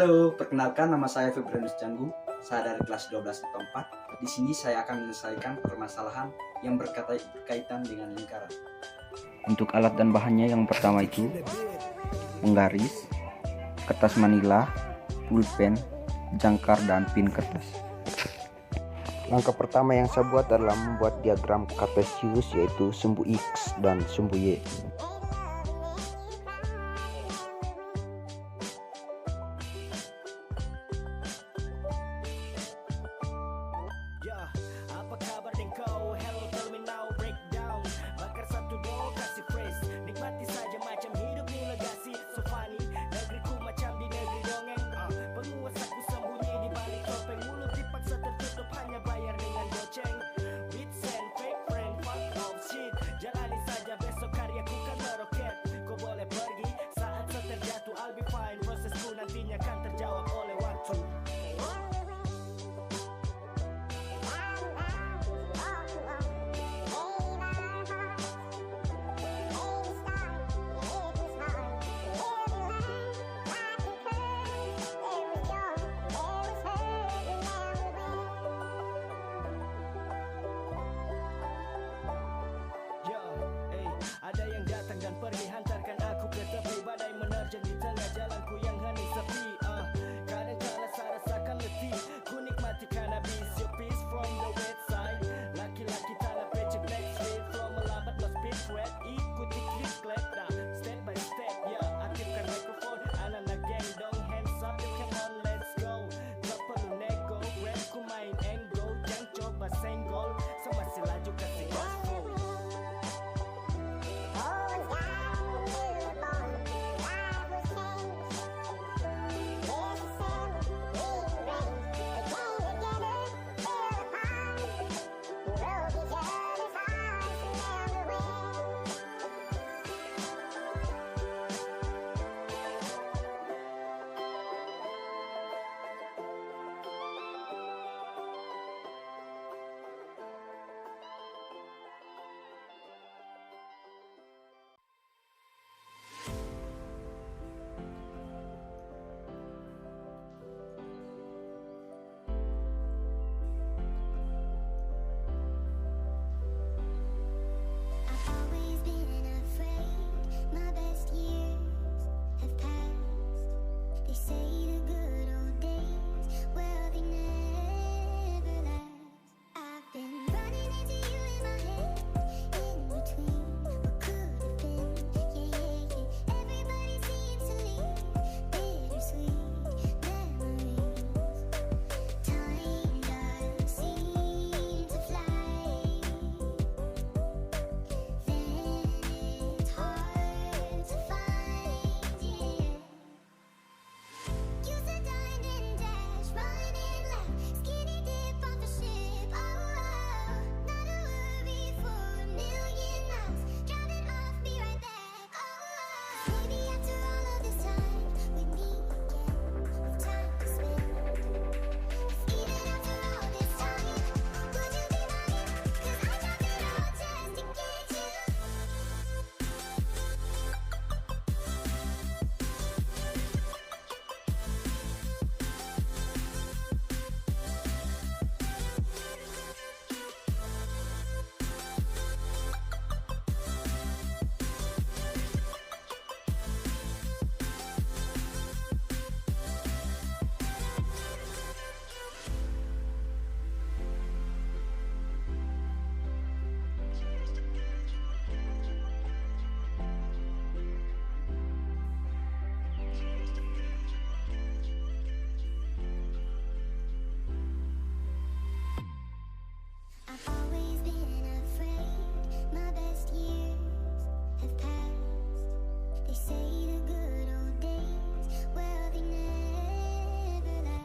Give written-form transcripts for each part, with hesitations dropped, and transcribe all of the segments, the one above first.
Halo, perkenalkan nama saya Febrianus Canggu. Saya dari kelas 12 IPA 4. Di sini saya akan menyelesaikan permasalahan yang berkaitan dengan lingkaran. Untuk alat dan bahannya, yang pertama itu penggaris, kertas manila, pulpen, jangkar, dan pin kertas. Langkah pertama yang saya buat adalah membuat diagram kartesius, yaitu sumbu X dan sumbu Y. Ada yang datang dan pergi, hantarkan aku ke tepi. Badai menerjang di tengah jalanku yang hening sepi. Kadang-kala saya rasakan letih, ku nikmati cannabis. Your peace from the website. Laki-laki tanah pecek black street. Flow melambat no speed sweat. Ikuti klik clap dah, step by step. Aktifkan mikrofon, anak-anak geng dong. Hands up, come on let's go. Tak perlu nego, rap ku main enggo. Jangan coba senggol, semasi laju kasih gospel.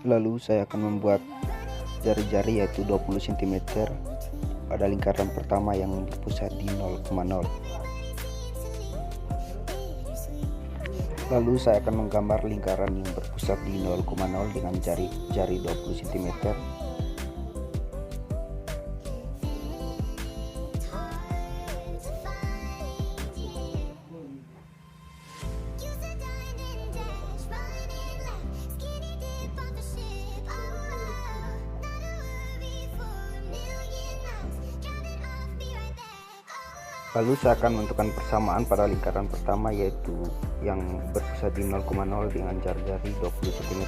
Lalu saya akan membuat jari-jari, yaitu 20 cm pada lingkaran pertama yang berpusat di 0,0. Lalu saya akan menggambar lingkaran yang berpusat di 0,0 dengan jari 20 cm. Lalu saya akan menentukan persamaan pada lingkaran pertama, yaitu yang berpusat di 0,0 dengan jarak jari 20 cm.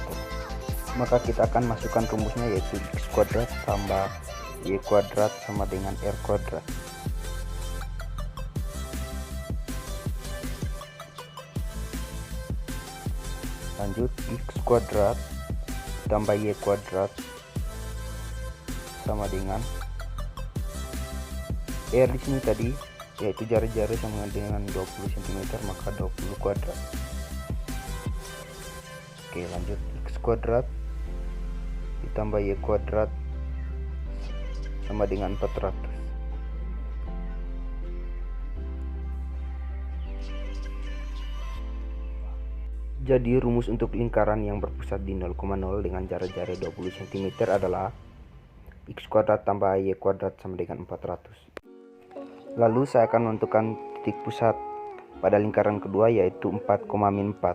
Maka kita akan masukkan rumusnya, yaitu x kuadrat tambah y kuadrat sama dengan r kuadrat. Lanjut, x kuadrat tambah y kuadrat sama dengan r di sini tadi, yaitu jari-jari sama dengan 20 cm, maka 20 kuadrat. Oke, lanjut, x kuadrat ditambah y kuadrat sama dengan 400. Jadi rumus untuk lingkaran yang berpusat di 0,0 dengan jarak jari 20 cm adalah x kuadrat tambah y kuadrat sama dengan 400. Lalu saya akan menentukan titik pusat pada lingkaran kedua, yaitu 4, min 4.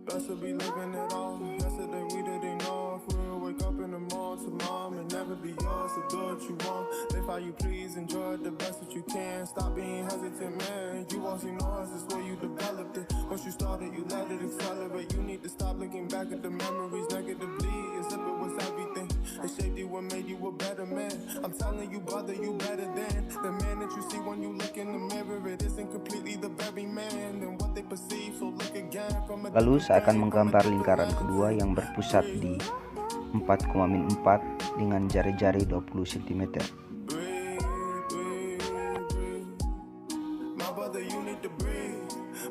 Best to be living it all. Yesterday we didn't know if we'll wake up in the morning to mom and never be yours. So do what you want, live how you please, enjoy it the best that you can. Stop being hesitant, man. You won't see noise, it's where you developed it. Once you started, you let it accelerate. You need to stop looking back at the memories negatively, as if it was everything. It shaped you and made you a better man. I'm telling you, brother, you better than the man that you see when you look in the mirror. It isn't completely the very man than what they perceive. So look again from a Lalu saya akan menggambar lingkaran kedua yang berpusat di 4, min 4 dengan jari-jari 20 cm. My brother, you need to breathe.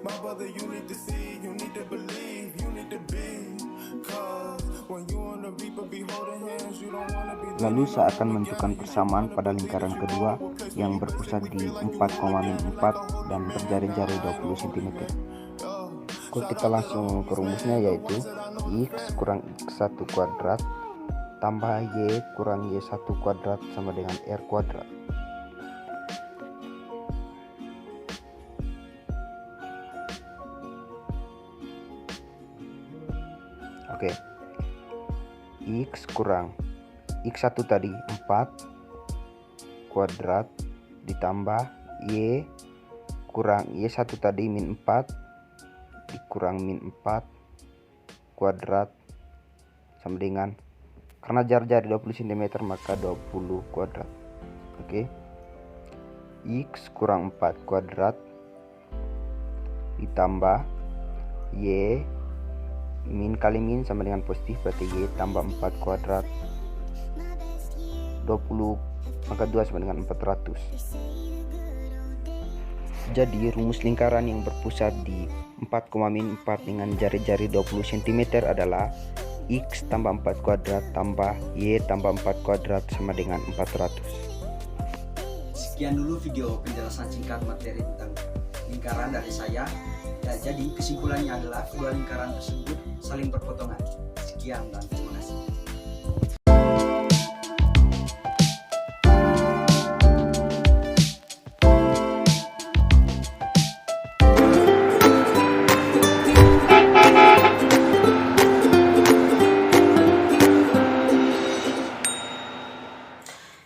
My brother, you need to see. You need to believe. You need to be. Cause when you on the reaper, be holding hands. You don't wanna be. Lalu saya akan menentukan persamaan pada lingkaran kedua yang berpusat di 4, min 4 dan berjari-jari 20 cm. Oke, kita langsung ke rumusnya, yaitu x kurang x1 kuadrat tambah y kurang y1 kuadrat sama dengan r kuadrat. Oke, x kurang x1 tadi 4 kuadrat ditambah y kurang y1 tadi min 4 dikurang min 4 kuadrat sama dengan, karena jarak-jari 20 cm maka 20 kuadrat. Oke, x kurang 4 kuadrat ditambah y min kali min sama dengan positif, berarti y tambah 4 kuadrat 20 maka 2 sama dengan 400. Jadi rumus lingkaran yang berpusat di 4, min 4 dengan jari-jari 20 cm adalah x tambah 4 kuadrat tambah y tambah 4 kuadrat sama dengan 400. Sekian dulu video penjelasan singkat materi tentang lingkaran dari saya. Ya, jadi kesimpulannya adalah kedua lingkaran tersebut saling berpotongan. Sekian dan terima kasih.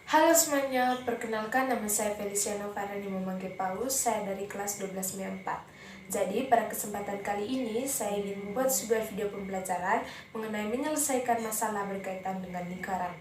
Halo semuanya, perkenalkan nama saya Feliciano Farani memanggil Paus, saya dari kelas 12 MIA 4. Jadi pada kesempatan kali ini saya ingin membuat sebuah video pembelajaran mengenai menyelesaikan masalah berkaitan dengan lingkaran.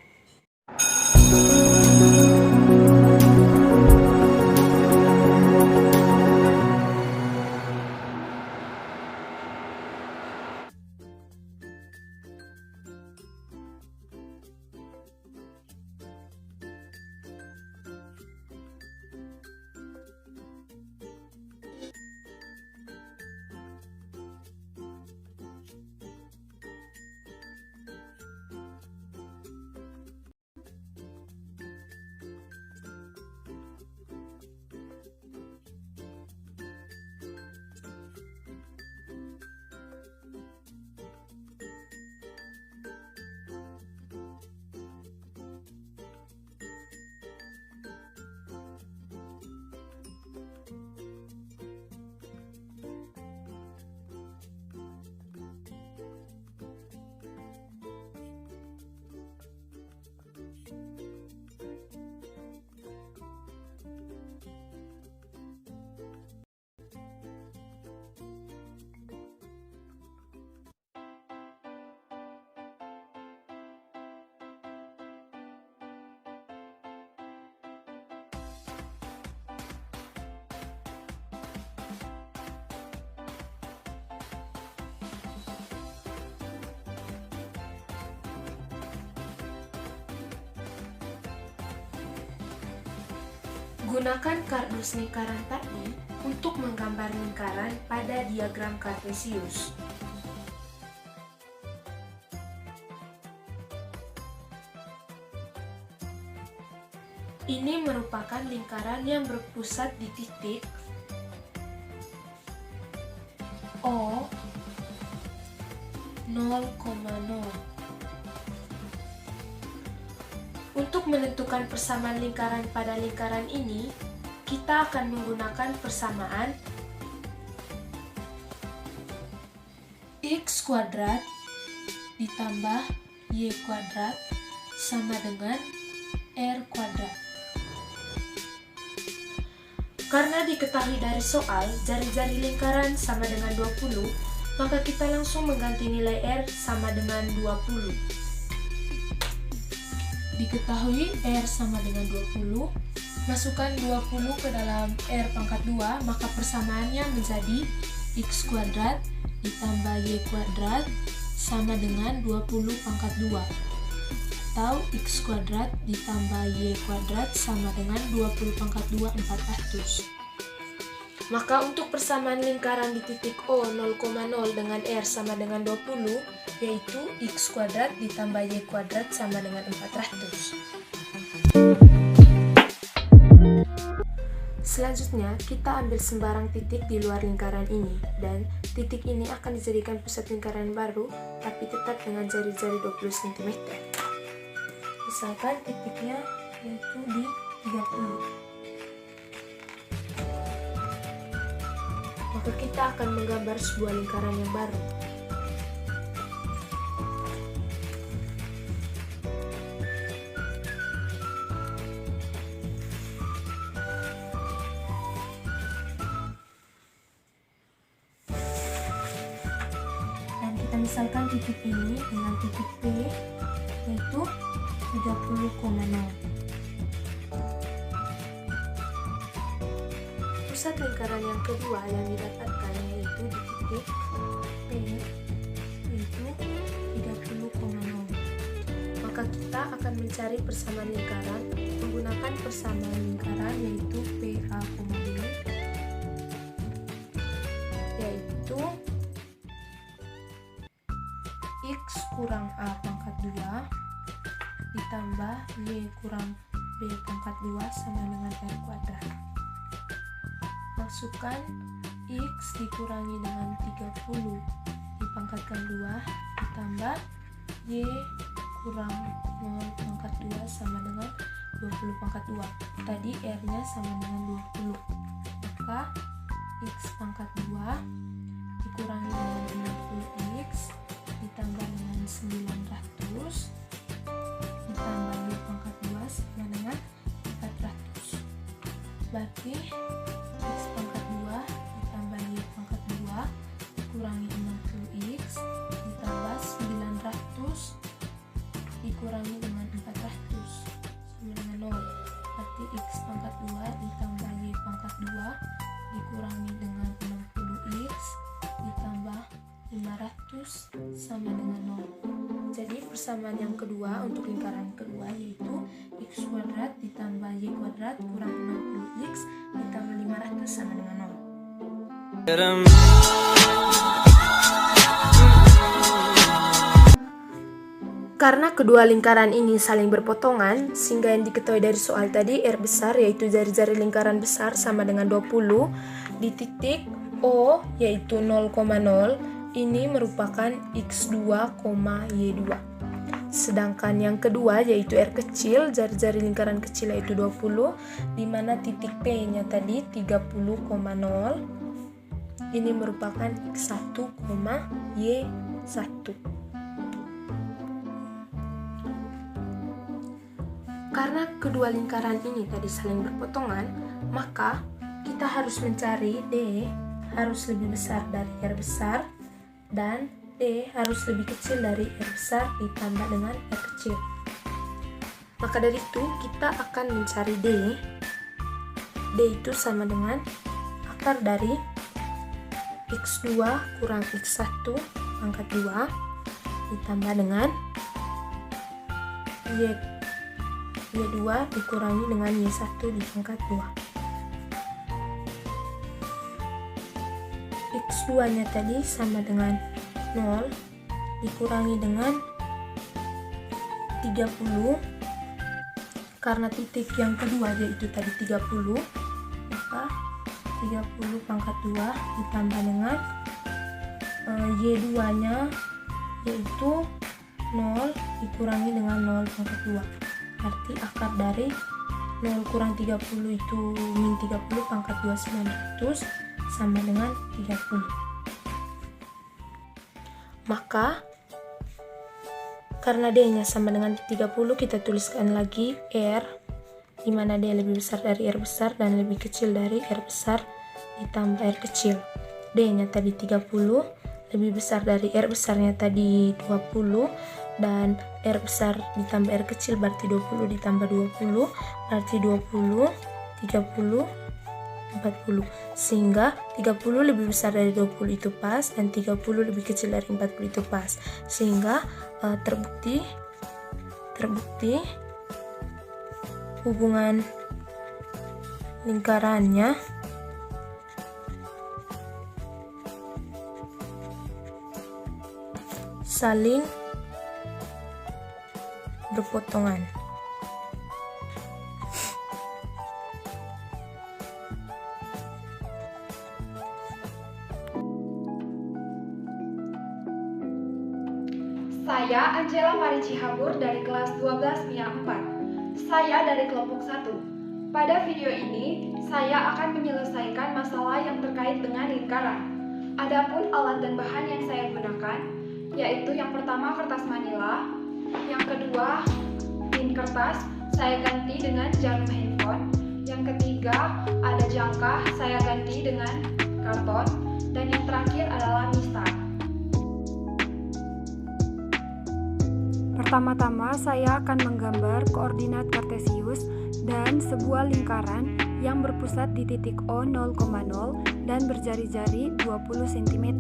Gunakan kardus lingkaran tadi untuk menggambar lingkaran pada diagram kartesius. Ini merupakan lingkaran yang berpusat di titik O 0,0. Untuk menentukan persamaan lingkaran pada lingkaran ini, kita akan menggunakan persamaan x kuadrat ditambah y kuadrat sama dengan r kuadrat. Karena diketahui dari soal jari-jari lingkaran sama dengan 20, maka kita langsung mengganti nilai r sama dengan 20. Diketahui R sama dengan 20, masukkan 20 ke dalam R pangkat 2, maka persamaannya menjadi X kuadrat ditambah Y kuadrat sama dengan 20 pangkat 2, atau X kuadrat ditambah Y kuadrat sama dengan 20 pangkat 2 400. Maka untuk persamaan lingkaran di titik O 0,0 dengan R sama dengan 20, yaitu X kuadrat ditambah Y kuadrat sama dengan 400. Selanjutnya, kita ambil sembarang titik di luar lingkaran ini, dan titik ini akan dijadikan pusat lingkaran baru, tapi tetap dengan jari-jari 20 cm. Misalkan titiknya yaitu di 30. Maka kita akan menggambar sebuah lingkaran yang baru. Dan kita misalkan titik ini dengan titik P, yaitu 30,0. Pusat lingkaran yang kedua yang didapatkan yaitu di titik P, yaitu 30,0. Maka kita akan mencari persamaan lingkaran menggunakan persamaan lingkaran yaitu PA, B, yaitu X kurang A pangkat 2 ditambah Y kurang B pangkat 2 sama dengan R kuadrat. Masukkan X dikurangi dengan 30 dipangkatkan 2 ditambah Y kurang 0 pangkat 2 sama dengan 20 pangkat 2. Tadi R nya sama dengan 20, maka X pangkat 2 dikurangi dengan 50X ditambah dengan 900 ditambah Y pangkat 2 sama dengan 400. Berarti X pangkat 2 ditambah Y pangkat 2 dikurangi 60X ditambah 900 dikurangi dengan 400 sama dengan 0. Berarti X pangkat 2 ditambah Y pangkat 2 dikurangi dengan 60X ditambah 500 sama dengan 0. Jadi persamaan yang kedua untuk lingkaran kedua yaitu X kuadrat ditambah Y kuadrat kurang 60X ditambah 500 sama dengan 0. Karena kedua lingkaran ini saling berpotongan, sehingga yang diketahui dari soal tadi R besar yaitu jari-jari lingkaran besar sama dengan 20 di titik O yaitu 0,0 ini merupakan X2, Y2. Sedangkan yang kedua yaitu R kecil, jari-jari lingkaran kecil yaitu 20, di mana titik P-nya tadi 30,0. Ini merupakan X1, Y1. Karena kedua lingkaran ini tadi saling berpotongan, maka kita harus mencari D harus lebih besar dari R besar dan D harus lebih kecil dari R besar ditambah dengan R kecil. Maka dari itu kita akan mencari D. D itu sama dengan akar dari X2 kurang X1 pangkat 2 ditambah dengan Y Y2 dikurangi dengan Y1 di pangkat 2. X2 nya tadi sama dengan 0 dikurangi dengan 30, karena titik yang kedua yaitu tadi 30, maka 30 pangkat 2 ditambah dengan Y2 nya yaitu 0 dikurangi dengan 0 pangkat 2. Arti akar dari 0 kurang 30 itu min 30 pangkat 2 900 sama dengan 30. Maka karena D nya sama dengan 30, kita tuliskan lagi R, di mana D lebih besar dari R besar dan lebih kecil dari R besar ditambah R kecil. D nya tadi 30 lebih besar dari R besarnya tadi 20, dan R besar ditambah R kecil berarti 20 ditambah 20 berarti 20, 30, 40, sehingga 30 lebih besar dari 20 itu pas dan 30 lebih kecil dari 40 itu pas, sehingga terbukti hubungan lingkarannya saling berpotongan. Saya Angela Marici Habur dari kelas 12 MIA 4. Saya dari kelompok 1. Pada video ini, saya akan menyelesaikan masalah yang terkait dengan lingkaran. Adapun alat dan bahan yang saya gunakan, yaitu yang pertama kertas manila, yang kedua pin kertas, saya ganti dengan jarum handphone, yang ketiga ada jangka, saya ganti dengan karton, dan yang terakhir adalah mistar. Pertama-tama saya akan menggambar koordinat kartesius dan sebuah lingkaran yang berpusat di titik O 0,0 dan berjari-jari 20 cm.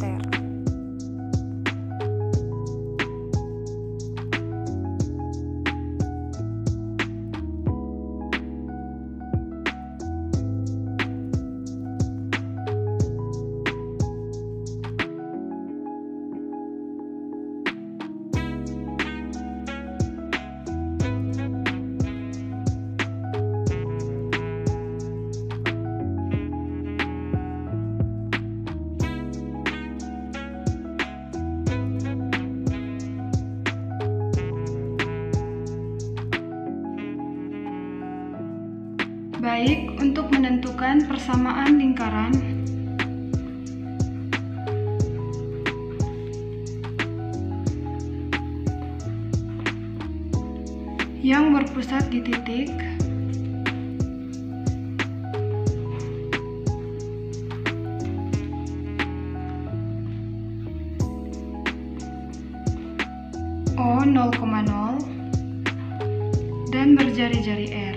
Baik, untuk menentukan persamaan lingkaran, yang berpusat di titik O 0,0 dan berjari-jari R.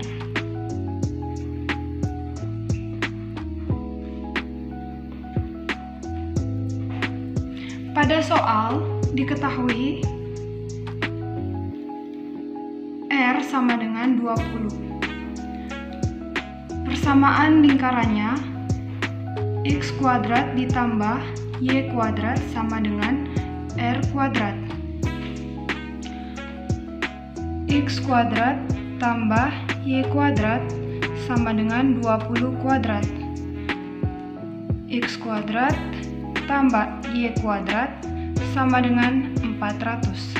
Pada soal diketahui R sama dengan 20. Persamaan lingkarannya X kuadrat ditambah Y kuadrat sama dengan R kuadrat. X kuadrat tambah Y kuadrat sama dengan 20 kuadrat. X kuadrat tambah Y kuadrat sama dengan 400.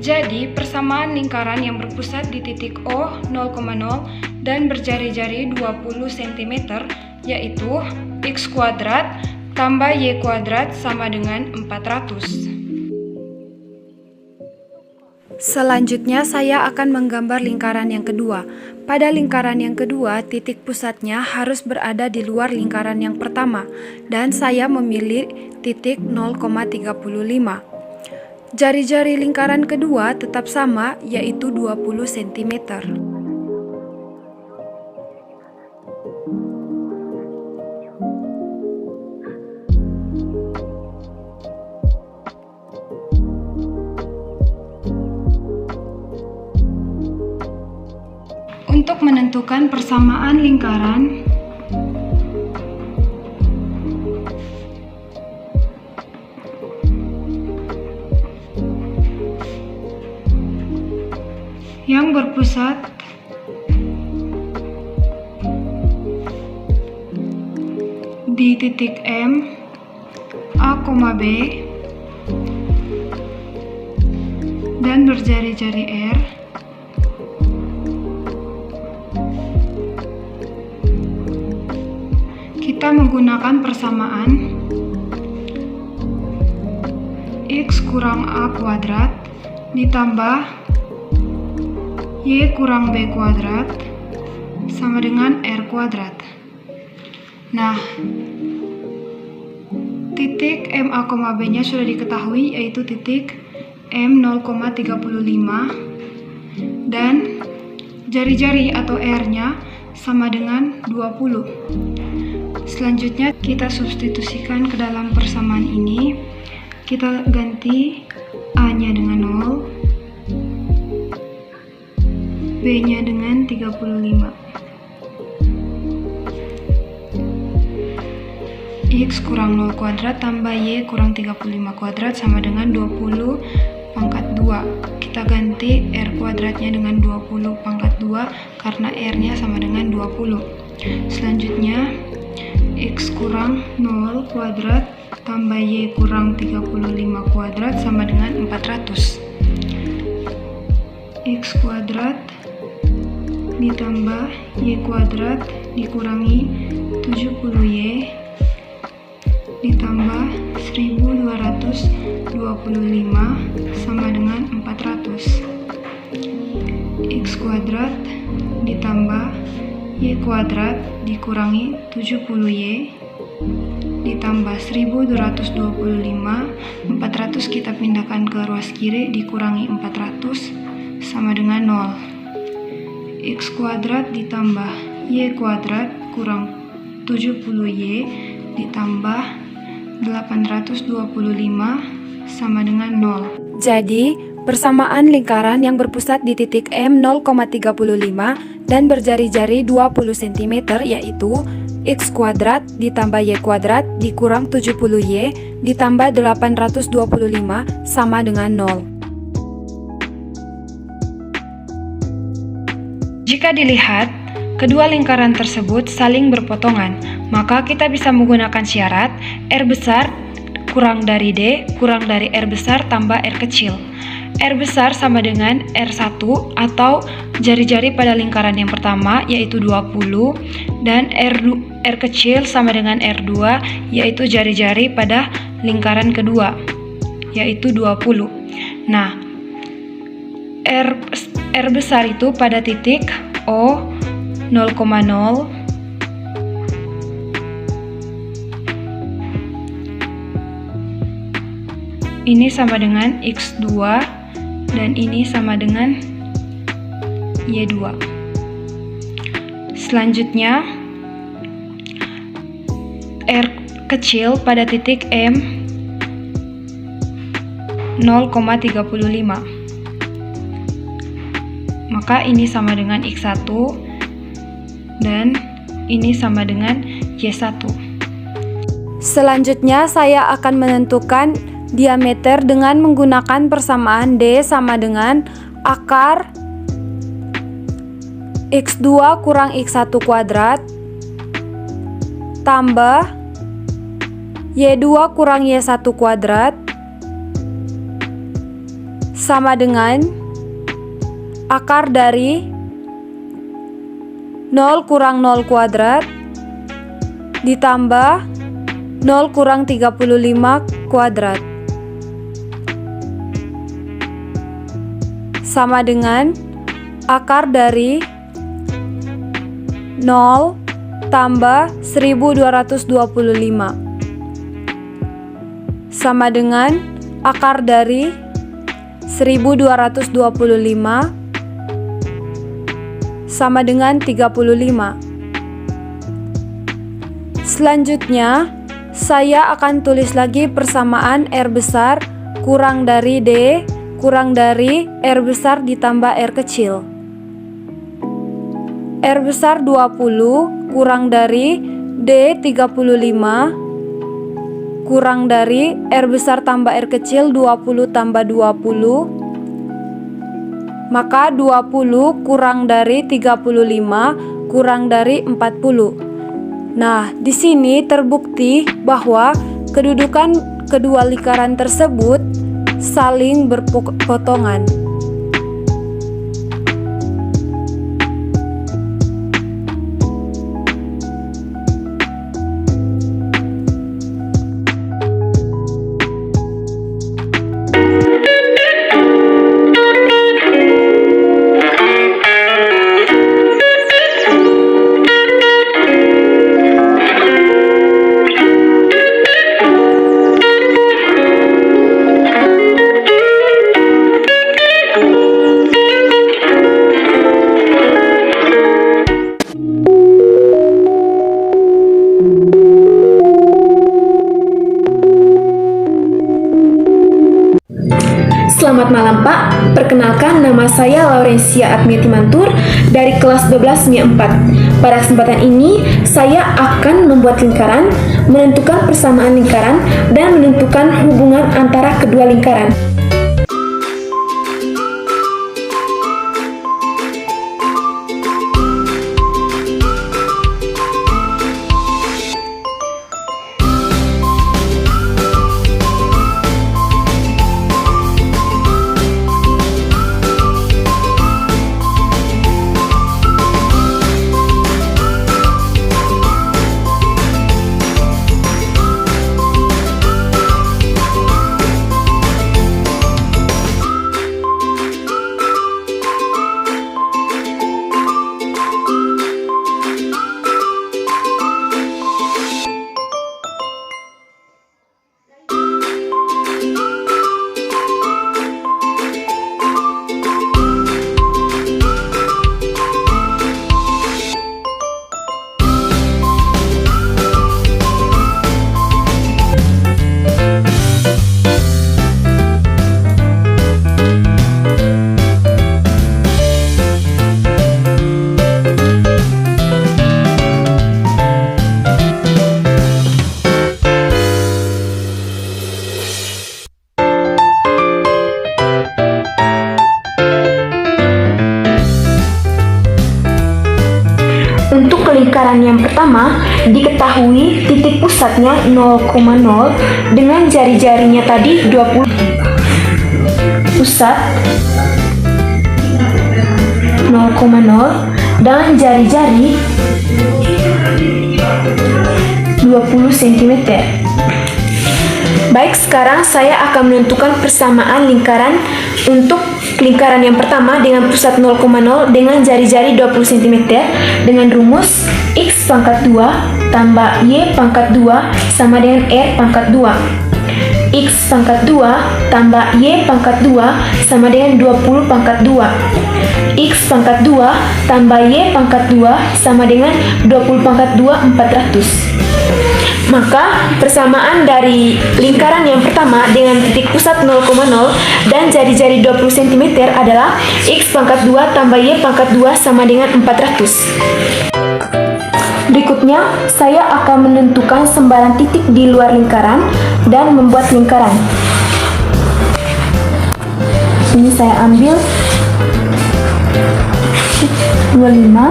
Jadi, persamaan lingkaran yang berpusat di titik O 0,0 dan berjari-jari 20 cm yaitu X kuadrat tambah Y kuadrat sama dengan 400. Selanjutnya saya akan menggambar lingkaran yang kedua. Pada lingkaran yang kedua, titik pusatnya harus berada di luar lingkaran yang pertama, dan saya memilih titik 0,35. Jari-jari lingkaran kedua tetap sama, yaitu 20 cm. Untuk menentukan persamaan lingkaran, yang berpusat di titik M, A, B, dan berjari-jari R, kita menggunakan persamaan X kurang A kuadrat ditambah Y kurang B kuadrat sama dengan R kuadrat. Nah, titik M, A, B nya sudah diketahui, yaitu titik M 0,35 dan jari-jari atau R nya sama dengan 20. Selanjutnya kita substitusikan ke dalam persamaan ini. Kita ganti A nya dengan 0, B nya dengan 35. X kurang 0 kuadrat tambah Y kurang 35 kuadrat sama dengan 20 pangkat 2. Kita ganti R kuadratnya dengan 20 pangkat 2 karena R nya sama dengan 20. Selanjutnya X kurang 0 kuadrat tambah Y kurang 35 kuadrat sama dengan 400. X kuadrat ditambah Y kuadrat dikurangi 70Y ditambah 1225 sama dengan 400. X kuadrat ditambah Y kuadrat dikurangi 70Y ditambah 1225, 400 kita pindahkan ke ruas kiri dikurangi 400 sama dengan 0. X kuadrat ditambah Y kuadrat kurang 70Y ditambah 825 sama dengan 0. Jadi, persamaan lingkaran yang berpusat di titik M 0,35 dan berjari-jari 20 cm yaitu X kuadrat ditambah Y kuadrat dikurang 70Y ditambah 825 sama dengan 0. Jika dilihat, kedua lingkaran tersebut saling berpotongan, maka kita bisa menggunakan syarat R besar kurang dari D kurang dari R besar tambah R kecil. R besar sama dengan R1 atau jari-jari pada lingkaran yang pertama yaitu 20 dan R kecil sama dengan R2 yaitu jari-jari pada lingkaran kedua yaitu 20. Nah, R besar itu pada titik O 0,0 ini sama dengan X2 dan ini sama dengan Y2. Selanjutnya R kecil pada titik M 0,35 maka ini sama dengan X1 dan ini sama dengan Y1. Selanjutnya saya akan menentukan diameter dengan menggunakan persamaan D sama dengan akar X2 kurang X1 kuadrat tambah Y2 kurang Y1 kuadrat sama dengan akar dari 0 kurang 0 kuadrat ditambah 0 kurang 35 kuadrat sama dengan akar dari 0 tambah 1225 sama dengan akar dari 1225 sama dengan 35. Selanjutnya, saya akan tulis lagi persamaan R besar kurang dari D kurang dari R besar ditambah R kecil. R besar 20 kurang dari D 35 kurang dari R besar tambah R kecil 20 tambah 20, maka 20 kurang dari 35 kurang dari 40. Nah, di sini terbukti bahwa kedudukan kedua lingkaran tersebut saling berpotongan. Selamat malam Pak, perkenalkan nama saya Laurencia Agniati Mantur dari kelas 12 MIA 4. Pada kesempatan ini, saya akan membuat lingkaran, menentukan persamaan lingkaran, dan menentukan hubungan antara kedua lingkaran. Untuk lingkaran yang pertama, diketahui titik pusatnya 0,0 dengan jari-jarinya tadi 20. Pusat 0,0 dan jari-jari 20 cm. Baik, sekarang saya akan menentukan persamaan lingkaran untuk lingkaran yang pertama dengan pusat 0,0 dengan jari-jari 20 cm dengan rumus X pangkat 2 tambah Y pangkat 2 sama dengan R pangkat 2. X pangkat 2 tambah Y pangkat 2 sama dengan 20 pangkat 2. X pangkat 2 tambah Y pangkat 2 sama dengan 20 pangkat 2 400. Maka persamaan dari lingkaran yang pertama dengan titik pusat 0,0 dan jari-jari 20 cm adalah X pangkat 2 tambah Y pangkat 2 sama dengan 400. Berikutnya, saya akan menentukan sembarang titik di luar lingkaran dan membuat lingkaran. Ini saya ambil 25.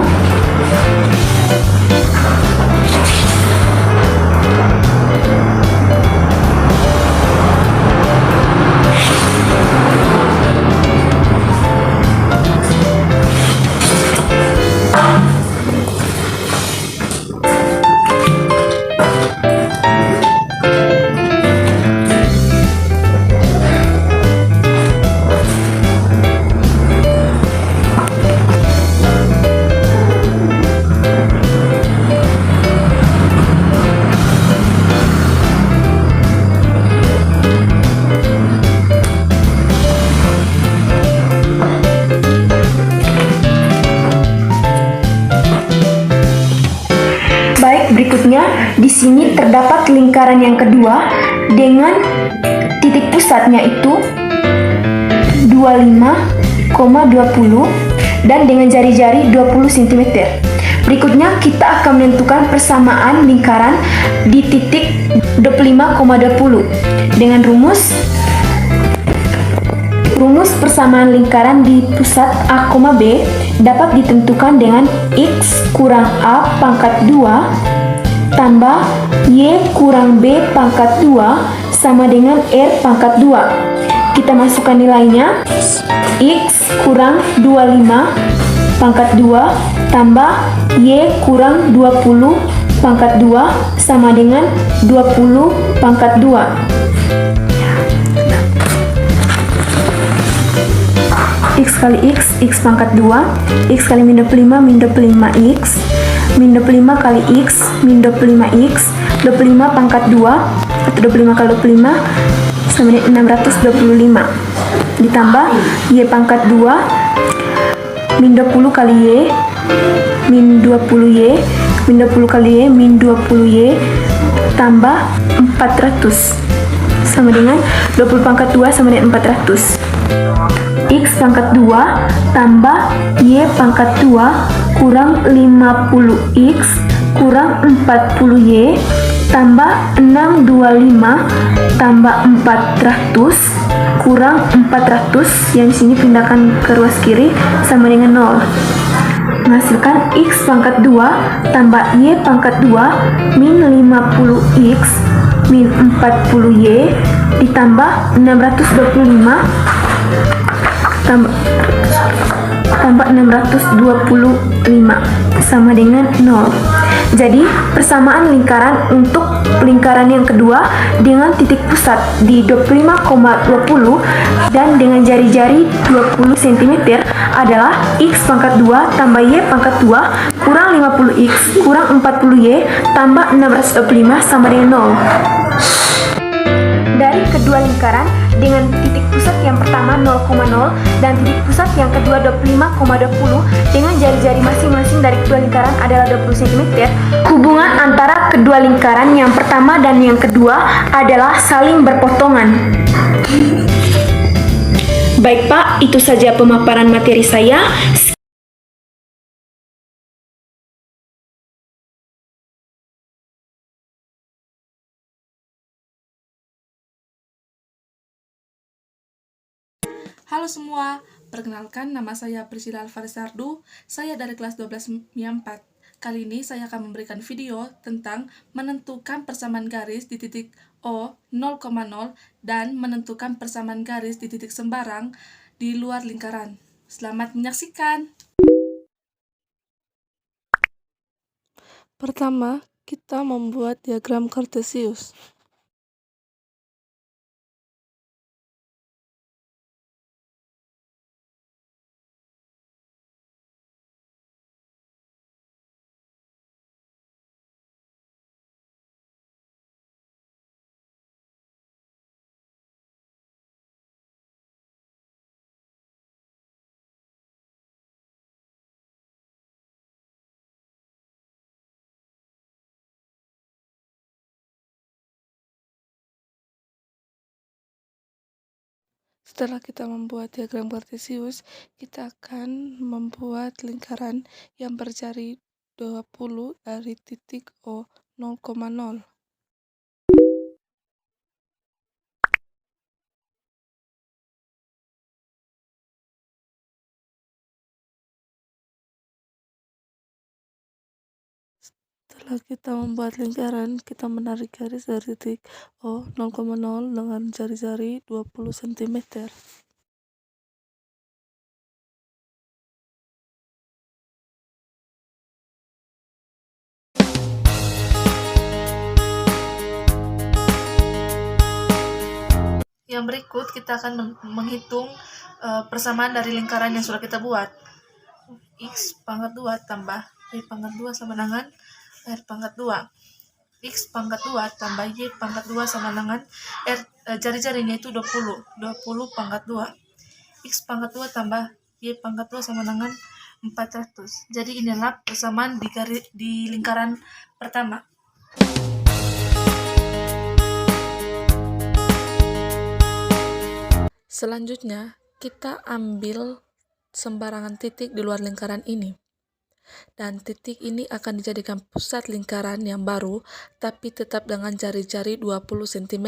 Berikutnya, di sini terdapat lingkaran yang kedua dengan titik pusatnya itu 25,20 dan dengan jari-jari 20 cm. Berikutnya kita akan menentukan persamaan lingkaran di titik 25,20 dengan rumus persamaan lingkaran di pusat A, B dapat ditentukan dengan X kurang A pangkat 2 tambah Y kurang B pangkat 2 sama dengan R pangkat 2. Kita masukkan nilainya. X kurang 25 pangkat 2 tambah Y kurang 20 pangkat 2 sama dengan 20 pangkat 2. X kali X pangkat 2, X kali min 25, min 25X, min 25 kali X, min 25X, 25 pangkat 2, atau 25 kali 25, sama dengan 625. Ditambah Y pangkat 2, min 20 kali Y, min 20Y, min 20 kali Y, min 20Y, tambah 400. Sama dengan 20 pangkat 2 sama dengan 400. X pangkat 2 tambah Y pangkat 2 kurang 50X kurang 40Y tambah 625 tambah 400 kurang 400 yang di sini pindahkan ke ruas kiri sama dengan 0. Menghasilkan X pangkat 2 tambah Y pangkat 2 min 50X min 40Y ditambah 625 tambah 625 sama dengan 0. Jadi persamaan lingkaran untuk lingkaran yang kedua dengan titik pusat di 25,20 dan dengan jari-jari 20 cm adalah X pangkat 2 tambah Y pangkat 2 kurang 50X kurang 40Y tambah 625 sama dengan 0. Dari kedua lingkaran dengan titik pusat yang pertama 0,0 dan titik pusat yang kedua 25,20 dengan jari-jari masing-masing dari kedua lingkaran adalah 20 cm. Hubungan antara kedua lingkaran yang pertama dan yang kedua adalah saling berpotongan. Baik Pak, itu saja pemaparan materi saya. Halo semua, perkenalkan nama saya Priscilla Alvaresardu, saya dari kelas 12 MIA 4. Kali ini saya akan memberikan video tentang menentukan persamaan garis di titik O 0,0 dan menentukan persamaan garis di titik sembarang di luar lingkaran. Selamat menyaksikan! Pertama, kita membuat diagram kartesius. Setelah kita membuat diagram kartesius, kita akan membuat lingkaran yang berjari 20 dari titik O 0,0. Setelah kita membuat lingkaran, kita menarik garis dari titik O 0,0 dengan jari-jari 20 cm. Yang berikut kita akan menghitung persamaan dari lingkaran yang sudah kita buat. X pangkat 2 tambah Y pangkat 2 sama dengan R pangkat 2. X pangkat 2 tambah Y pangkat 2 sama dengan R, jari-jarinya itu 20 pangkat 2. X pangkat 2 tambah Y pangkat 2 sama dengan 400. Jadi inilah persamaan di lingkaran pertama. Selanjutnya, kita ambil sembarangan titik di luar lingkaran ini. Dan titik ini akan dijadikan pusat lingkaran yang baru, tapi tetap dengan jari-jari 20 cm.